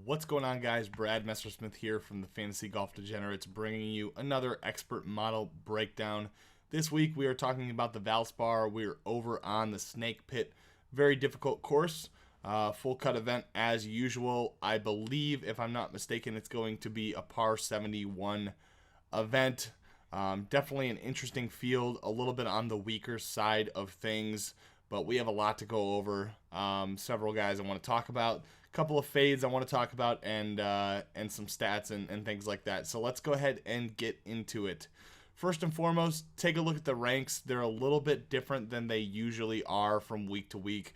What's going on, guys? Brad Messersmith here from the Fantasy Golf Degenerates, bringing you another expert model breakdown. This week we are talking about the Valspar. We're over on the Snake Pit. Very difficult course. Full cut event as usual. I believe, if I'm not mistaken, it's going to be a par 71 event. Definitely an interesting field, a little bit on the weaker side of things, but we have a lot to go over. Several guys I want to talk about, a couple of fades I want to talk about, and some stats and things like that. So let's go ahead and get into it. First and foremost, take a look at the ranks. They're a little bit different than they usually are from week to week.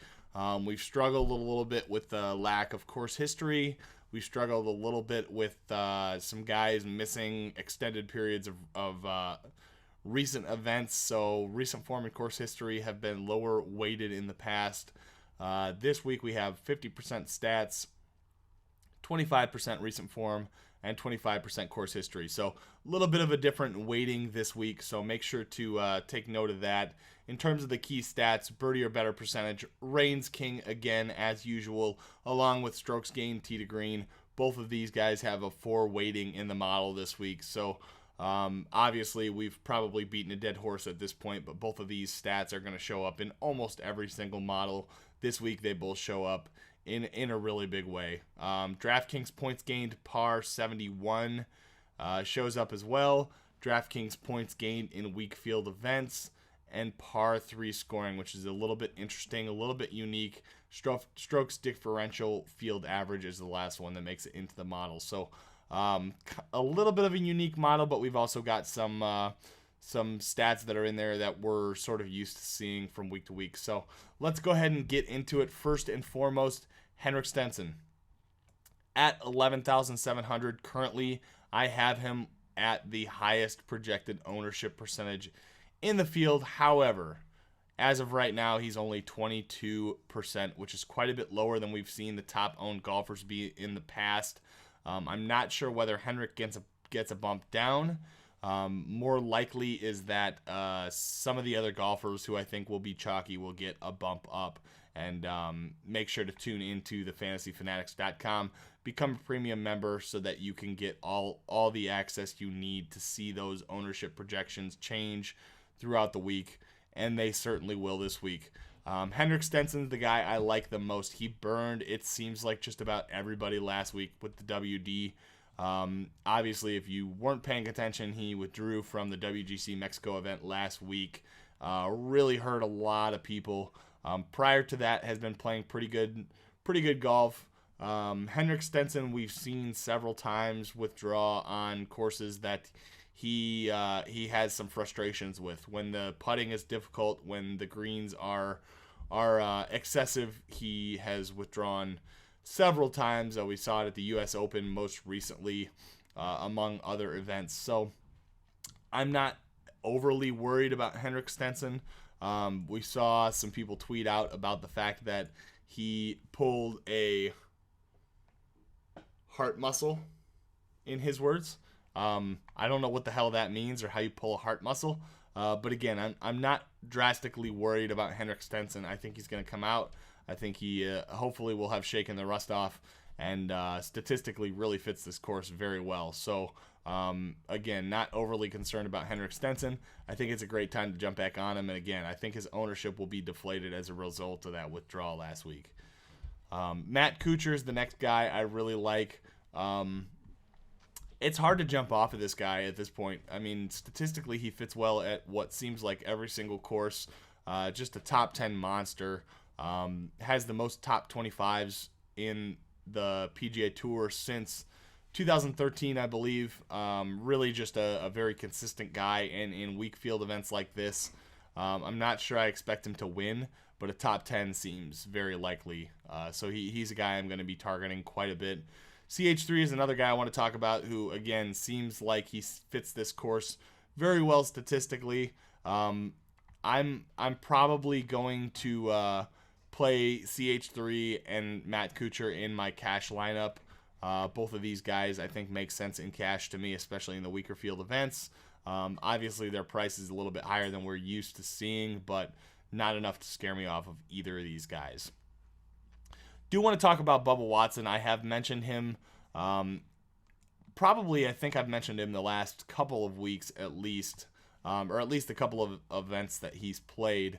We've struggled a little bit with the lack of course history. We've struggled a little bit with some guys missing extended periods of recent events. So recent form and course history have been lower weighted in the past. This week we have 50% stats, 25% recent form, and 25% course history. So a little bit of a different weighting this week, so make sure to take note of that. In terms of the key stats, birdie or better percentage reigns king again as usual, along with strokes gained tee to green. Both of these guys have a 4 weighting in the model this week, so obviously we've probably beaten a dead horse at this point, but both of these stats are going to show up in almost every single model. This week they both show up in a really big way. DraftKings points gained par 71 shows up as well. DraftKings points gained in weak field events, and par 3 scoring, which is a little bit interesting, a little bit unique. Strokes differential field average is the last one that makes it into the model. So a little bit of a unique model, but we've also got some stats that are in there that we're sort of used to seeing from week to week. So let's go ahead and get into it. First and foremost, Henrik Stenson at 11,700. Currently, I have him at the highest projected ownership percentage in the field. However, as of right now, he's only 22%, which is quite a bit lower than we've seen the top owned golfers be in the past. I'm not sure whether Henrik gets a bump down. More likely is that some of the other golfers who I think will be chalky will get a bump up. And make sure to tune into the fantasyfanatics.com. Become a premium member so that you can get all the access you need to see those ownership projections change throughout the week. And they certainly will this week. Henrik Stenson's the guy I like the most. He burned, it seems like, just about everybody last week with the WD. Obviously, if you weren't paying attention, he withdrew from the WGC Mexico event last week. Really hurt a lot of people. Prior to that, has been playing pretty good golf. Henrik Stenson, we've seen several times withdraw on courses that he has some frustrations with. When the putting is difficult, when the greens are excessive, he has withdrawn several times. We saw it at the U.S. Open most recently, among other events. So I'm not overly worried about Henrik Stenson. We saw some people tweet out about the fact that he pulled a heart muscle, in his words. I don't know what the hell that means or how you pull a heart muscle. But again, I'm not drastically worried about Henrik Stenson. I think he's going to come out. I think he hopefully will have shaken the rust off and statistically really fits this course very well. So again, not overly concerned about Henrik Stenson. I think it's a great time to jump back on him. And again, I think his ownership will be deflated as a result of that withdrawal last week. Matt Kuchar is the next guy I really like. It's hard to jump off of this guy at this point. I mean, statistically, he fits well at what seems like every single course. Just a top 10 monster. Has the most top 25s in the PGA Tour since 2013, I believe. Really just a very consistent guy. And in weak field events like this, I'm not sure I expect him to win, but a top 10 seems very likely. So he's a guy I'm going to be targeting quite a bit. CH3 is another guy I want to talk about who, again, seems like he fits this course very well statistically. I'm probably going to play CH3 and Matt Kuchar in my cash lineup. Both of these guys I think make sense in cash to me, especially in the weaker field events. Obviously, their price is a little bit higher than we're used to seeing, but not enough to scare me off of either of these guys. Do want to talk about Bubba Watson. I have mentioned him. Probably, I think I've mentioned him the last couple of weeks at least, or at least a couple of events that he's played.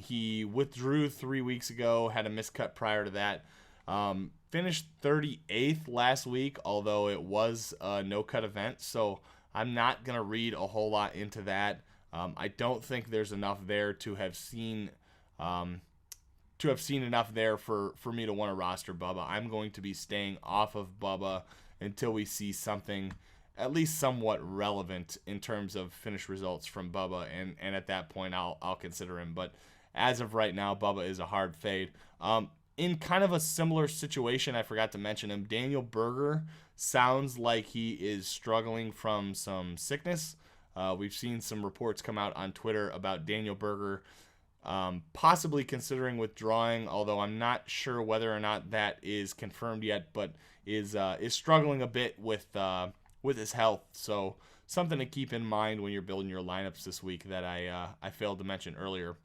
He withdrew 3 weeks ago, had a miscut prior to that. Finished 38th last week, although it was a no-cut event, so I'm not going to read a whole lot into that. I don't think there's enough there to have seen enough there for me to want to roster Bubba. I'm going to be staying off of Bubba until we see something at least somewhat relevant in terms of finish results from Bubba, and at that point I'll consider him. But as of right now, Bubba is a hard fade. In kind of a similar situation, I forgot to mention him, Daniel Berger sounds like he is struggling from some sickness. We've seen some reports come out on Twitter about Daniel Berger possibly considering withdrawing, although I'm not sure whether or not that is confirmed yet, but is struggling a bit with his health. So something to keep in mind when you're building your lineups this week that I failed to mention earlier.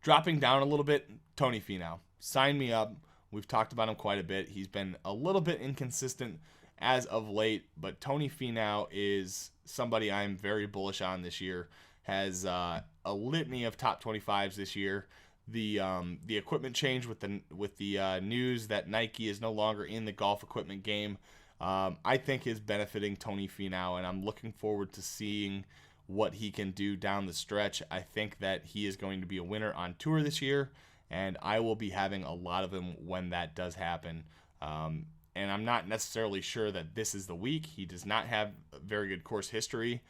Dropping down a little bit, Tony Finau. Sign me up. We've talked about him quite a bit. He's been a little bit inconsistent as of late, but Tony Finau is somebody I'm very bullish on this year. Has a litany of top 25s this year. The equipment change with the news that Nike is no longer in the golf equipment game, I think is benefiting Tony Finau, and I'm looking forward to seeing what he can do down the stretch. I think that he is going to be a winner on tour this year, and I will be having a lot of him when that does happen. And I'm not necessarily sure that this is the week. He does not have a very good course history.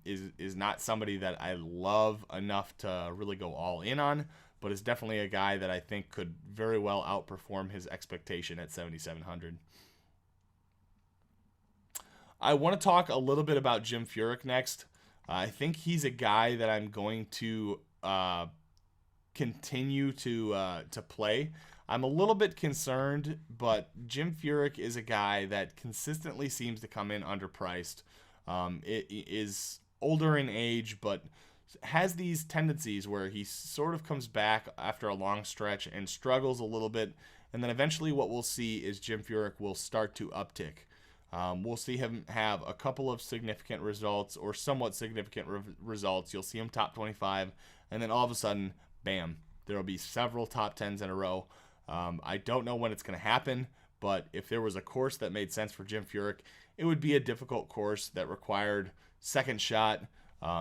Is not somebody that I love enough to really go all in on, but is definitely a guy that I think could very well outperform his expectation at 7,700. I want to talk a little bit about Jim Furyk next. I think he's a guy that I'm going to continue to play. I'm a little bit concerned, but Jim Furyk is a guy that consistently seems to come in underpriced. It is older in age, but has these tendencies where he sort of comes back after a long stretch and struggles a little bit, and then eventually what we'll see is Jim Furyk will start to uptick. We'll see him have a couple of significant results or somewhat significant results. You'll see him top 25, and then all of a sudden, bam, there will be several top 10s in a row. I don't know when it's going to happen, but if there was a course that made sense for Jim Furyk, it would be a difficult course that required second shot,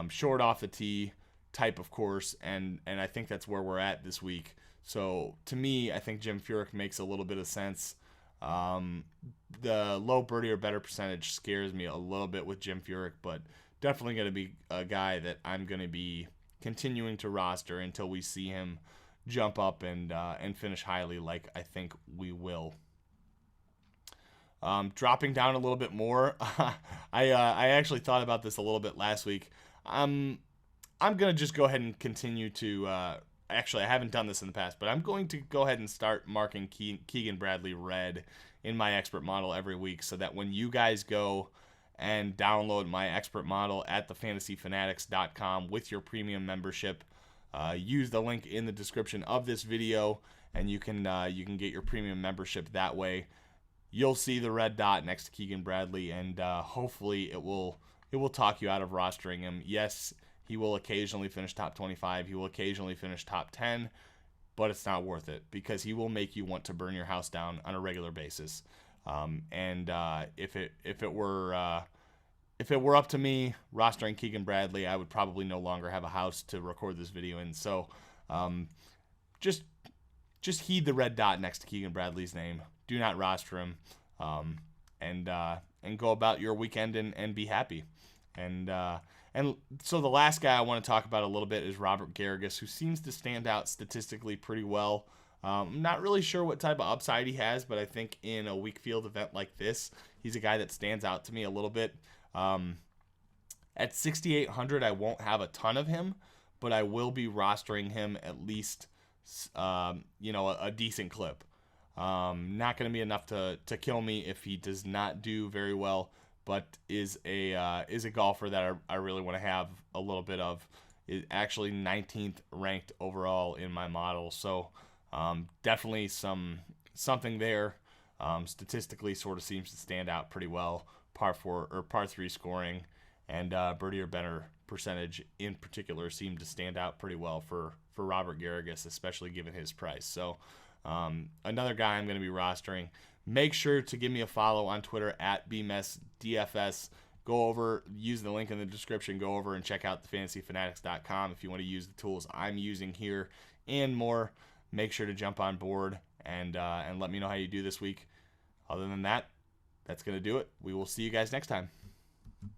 short off the tee type of course, and I think that's where we're at this week. So to me, I think Jim Furyk makes a little bit of sense. The low birdie or better percentage scares me a little bit with Jim Furyk, but definitely going to be a guy that I'm going to be continuing to roster until we see him jump up and finish highly, like I think we will. Dropping down a little bit more, I actually thought about this a little bit last week. I'm gonna just go ahead and continue to. Actually, I haven't done this in the past, but I'm going to go ahead and start marking Keegan Bradley red in my expert model every week, so that when you guys go and download my expert model at thefantasyfanatics.com with your premium membership, use the link in the description of this video, and you can get your premium membership that way. You'll see the red dot next to Keegan Bradley, and hopefully it will talk you out of rostering him. Yes, he will occasionally finish top 25. He will occasionally finish top 10, but it's not worth it because he will make you want to burn your house down on a regular basis. If it were up to me rostering Keegan Bradley, I would probably no longer have a house to record this video in. So just heed the red dot next to Keegan Bradley's name. Do not roster him, and go about your weekend and be happy. And so the last guy I want to talk about a little bit is Robert Garrigus, who seems to stand out statistically pretty well. I'm not really sure what type of upside he has, but I think in a weak field event like this, he's a guy that stands out to me a little bit. At 6,800, I won't have a ton of him, but I will be rostering him at least, a decent clip. Not going to be enough to kill me if he does not do very well, but is a golfer that I really want to have a little bit of. Is actually 19th ranked overall in my model, so Definitely something there. Statistically, sort of seems to stand out pretty well. Par 4 or par 3 scoring and birdie or better percentage in particular seemed to stand out pretty well for Robert Garrigus, especially given his price. So another guy I'm going to be rostering. Make sure to give me a follow on Twitter at BMSDFS. Go over, use the link in the description, go over and check out thefantasyfanatics.com if you want to use the tools I'm using here and more. Make sure to jump on board and let me know how you do this week. Other than that, that's going to do it. We will see you guys next time.